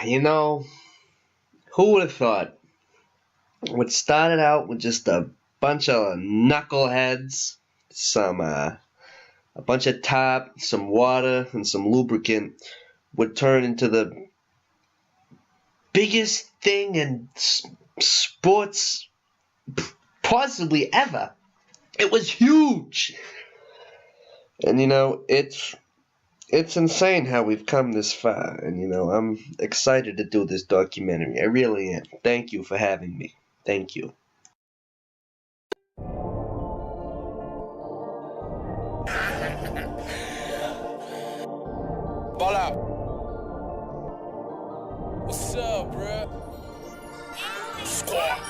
You know, who would have thought? What started out with just a bunch of knuckleheads, a bunch of top, some water, and some lubricant would turn into the biggest thing in sports possibly ever. It was huge. And it's insane how we've come this far. And I'm excited to do this documentary. I really am. Thank you for having me. Thank you. Ball out. What's up, bruh? Squad.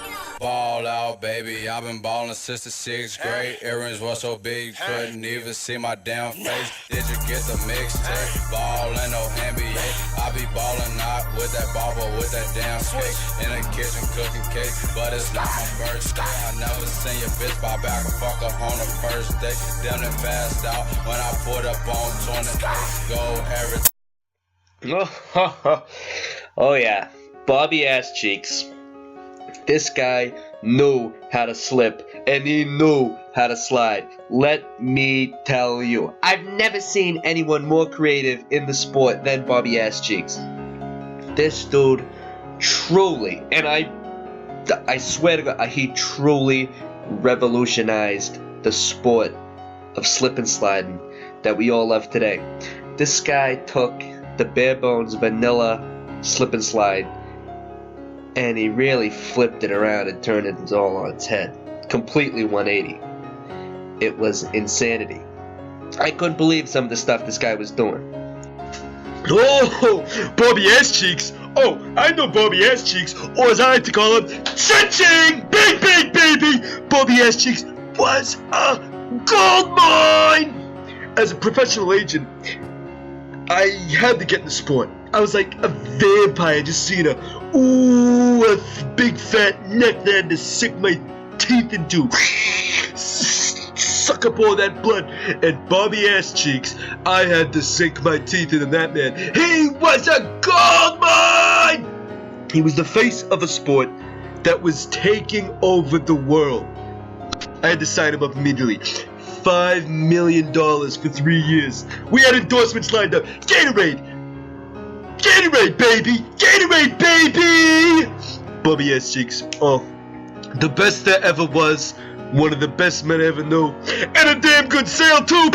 Ball out, baby. I've been ballin' since the 6th grade. Earrings were so big, couldn't even see my damn face. Did you get the mixtape? Ballin' no NBA. I be ballin' out with that ball, but with that damn skate. In the kitchen cooking cake, but it's not my birthday. I never seen your bitch buy back a fucker on the first day. Damn it fast out when I put up on 28. Go everything. Oh yeah, Bobby Ass Cheeks. This guy knew how to slip, and he knew how to slide. Let me tell you, I've never seen anyone more creative in the sport than Bobby Ass Cheeks. This dude truly, and I swear to God, he truly revolutionized the sport of slip and sliding that we all love today. This guy took the bare bones vanilla slip and slide, and he really flipped it around and turned it all on its head. Completely 180. It was insanity. I couldn't believe some of the stuff this guy was doing. Oh, Bobby Ass Cheeks. Oh, I know Bobby Ass Cheeks, or as I like to call him, Cha-ching! Big, big, baby! Bobby Ass Cheeks was a gold mine! As a professional agent, I had to get in the sport. I was like a vampire just seeing a big fat neck that I had to sink my teeth into. Suck up all that blood. And Bobby Ass Cheeks, I had to sink my teeth into that man. He was a gold mine! He was the face of a sport that was taking over the world. I had to sign him up immediately. $5 million for 3 years. We had endorsements lined up. Gatorade! Gatorade, baby! Gatorade, baby! Bobby Ass Cheeks. Oh, the best there ever was. One of the best men I ever knew. And a damn good sail, too!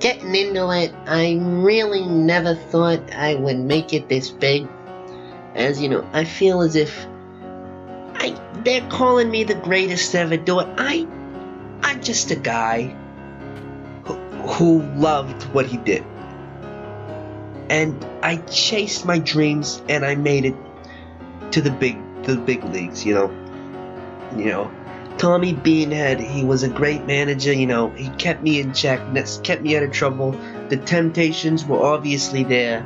Getting into it, I really never thought I would make it this big. As I feel as if they're calling me the greatest to ever do it. I'm just a guy who loved what he did. And I chased my dreams and I made it to the big leagues, Tommy Beanhead, he was a great manager, he kept me in check, kept me out of trouble. The temptations were obviously there,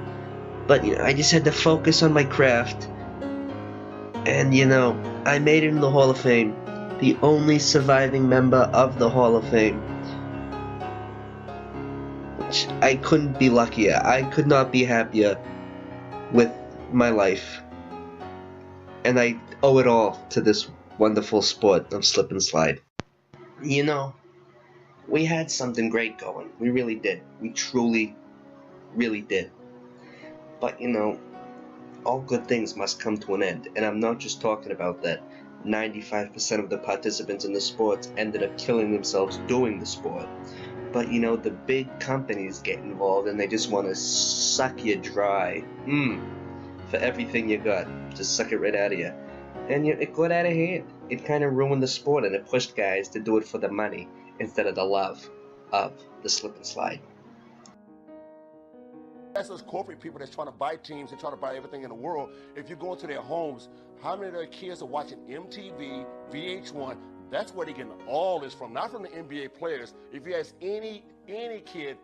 but I just had to focus on my craft. And I made it in the Hall of Fame, the only surviving member of the Hall of Fame. Which I couldn't be luckier. I could not be happier with my life. And I owe it all to this wonderful sport of slip and slide. We had something great going. We really did. We truly, really did. But all good things must come to an end. And I'm not just talking about that 95% of the participants in the sports ended up killing themselves doing the sport. But the big companies get involved and they just want to suck you dry. For everything you got. Just suck it right out of you. And it got out of hand. It kind of ruined the sport and it pushed guys to do it for the money instead of the love of the slip and slide. That's those corporate people that's trying to buy teams and trying to buy everything in the world. If you go into their homes, how many of their kids are watching MTV, VH1? That's where they're getting all this from, not from the NBA players. If you ask any kid,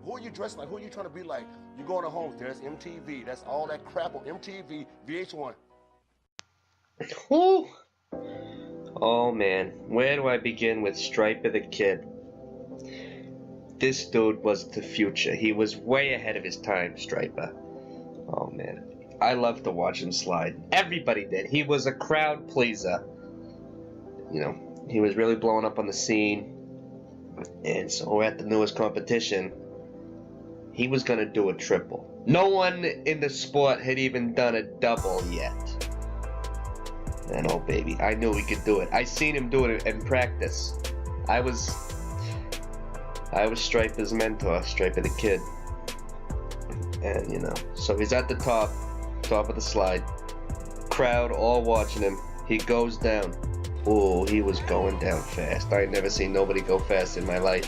who are you dressing like? Who are you trying to be like? You go in the home, there's MTV. That's all that crap on MTV, VH1. Whew. Oh man, where do I begin with Striper the Kid? This dude was the future. He was way ahead of his time, Striper. Oh man, I loved to watch him slide. Everybody did. He was a crowd pleaser. You know, he was really blowing up on the scene. And so at the newest competition, he was gonna do a triple. No one in the sport had even done a double yet. And oh baby, I knew he could do it. I seen him do it in practice. I was Striper's mentor, Striper the Kid. And you know, so he's at the top of the slide. Crowd all watching him. He goes down. Oh, he was going down fast. I ain't never seen nobody go fast in my life.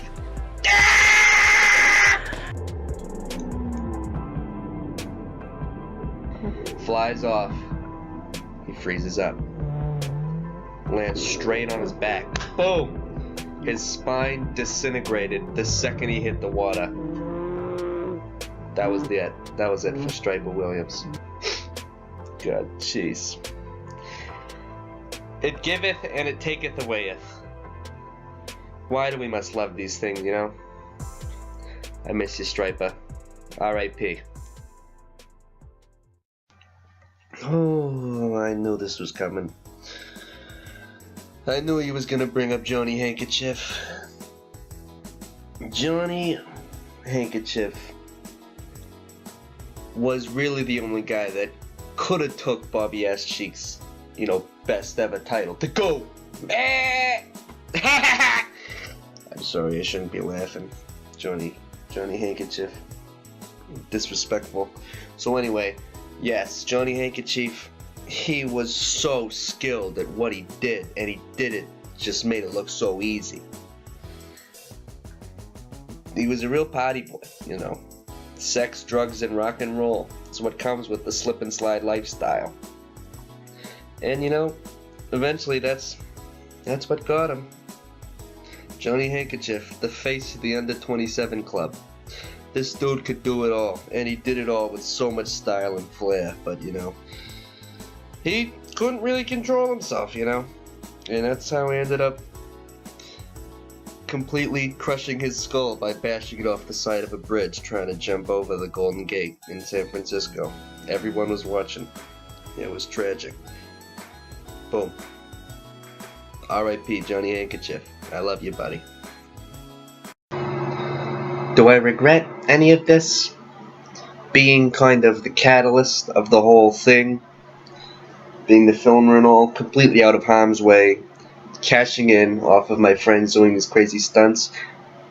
Flies off. He freezes up. Lands straight on his back. Boom! His spine disintegrated the second he hit the water. That was it. That was it for Striper Williams. God, jeez. It giveth and it taketh awayeth. Why do we must love these things, you know? I miss you, Striper. R.I.P. Oh, I knew this was coming. I knew he was gonna bring up Johnny Handkerchief. Johnny Handkerchief was really the only guy that could have took Bobby Ass Cheeks, you know, best ever title to go. I'm sorry, I shouldn't be laughing. Johnny Handkerchief. Disrespectful. So anyway, yes, Johnny Handkerchief, he was so skilled at what he did, and he did it, just made it look so easy. He was a real party boy, you know. Sex, drugs, and rock and roll. It's what comes with the slip and slide lifestyle. And you know, eventually that's what got him. Johnny Handkerchief, the face of the under 27 club. This dude could do it all, and he did it all with so much style and flair, but you know, he couldn't really control himself, you know, and that's how he ended up completely crushing his skull by bashing it off the side of a bridge trying to jump over the Golden Gate in San Francisco. Everyone was watching. It was tragic. Boom. R.I.P. Johnny Handkerchief. I love you, buddy. Do I regret any of this? Being kind of the catalyst of the whole thing? Being the filmer and all, completely out of harm's way, cashing in off of my friends doing these crazy stunts?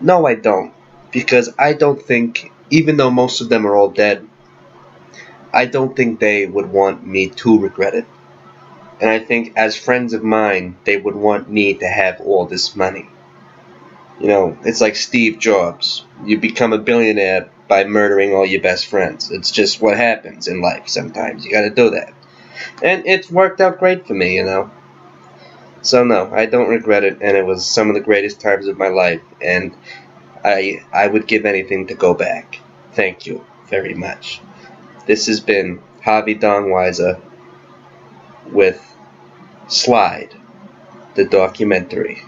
No, I don't. Because I don't think, even though most of them are all dead, I don't think they would want me to regret it. And I think as friends of mine, they would want me to have all this money. You know, it's like Steve Jobs. You become a billionaire by murdering all your best friends. It's just what happens in life sometimes. You gotta do that. And it's worked out great for me, you know. So no, I don't regret it, and it was some of the greatest times of my life, and I would give anything to go back. Thank you very much. This has been Javi Dongweiser with Slide, the documentary.